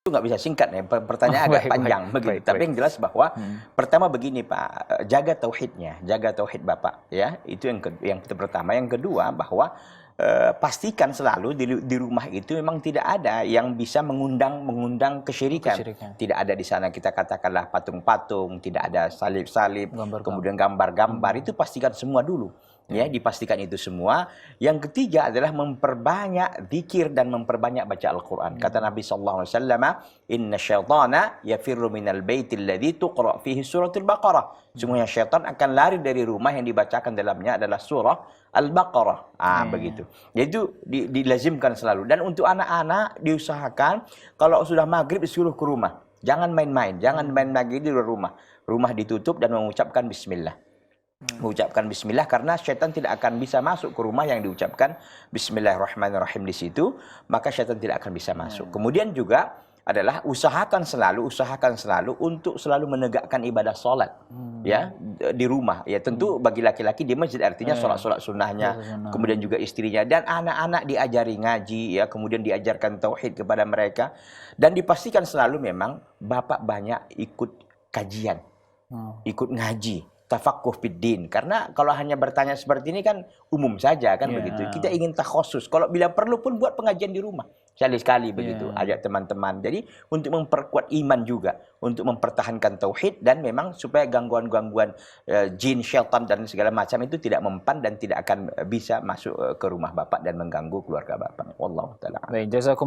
Itu nggak bisa singkat ya, pertanyaan agak panjang begitu. Tapi yang jelas bahwa pertama begini Pak, jaga tauhidnya, jaga tauhid Bapak ya. Itu yang pertama. Yang kedua bahwa pastikan selalu di rumah itu memang tidak ada yang bisa mengundang kesyirikan. Tidak ada di sana kita katakanlah patung-patung, tidak ada salib-salib, kemudian gambar-gambar. Itu pastikan semua dulu. Ya, dipastikan itu semua. Yang ketiga adalah memperbanyak zikir dan memperbanyak baca Al-Quran. Kata Nabi SAW, Inna syaitana yafirru minal baitil ladzi tuqra' fihi suratul Baqarah. Sungguhnya syaitan akan lari dari rumah yang dibacakan dalamnya adalah surah Al-Baqarah. Begitu. Jadi itu dilazimkan selalu. Dan untuk anak-anak diusahakan kalau sudah maghrib disuruh ke rumah. Jangan main-main. Jangan main lagi di luar rumah. Rumah ditutup dan mengucapkan bismillah. Mengucapkan bismillah karena syaitan tidak akan bisa masuk ke rumah yang diucapkan bismillahirrahmanirrahim di situ, maka syaitan tidak akan bisa masuk. Kemudian juga adalah usahakan selalu untuk selalu menegakkan ibadah salat ya di rumah. Ya tentu bagi laki-laki di masjid artinya salat sunnahnya, kemudian juga istrinya dan anak-anak diajari ngaji ya, kemudian diajarkan tauhid kepada mereka dan dipastikan selalu memang bapak banyak ikut kajian. Ikut ngaji, tafaqquh fiddin. Karena kalau hanya bertanya seperti ini kan umum saja kan begitu. Kita ingin takhusus. Kalau bila perlu pun buat pengajian di rumah. Sekali-sekali begitu, ajak teman-teman. Jadi untuk memperkuat iman juga, untuk mempertahankan tauhid dan memang supaya gangguan-gangguan jin, syaitan dan segala macam itu tidak mempan dan tidak akan bisa masuk ke rumah Bapak dan mengganggu keluarga Bapak. Wallahu taala. Baik, jazakum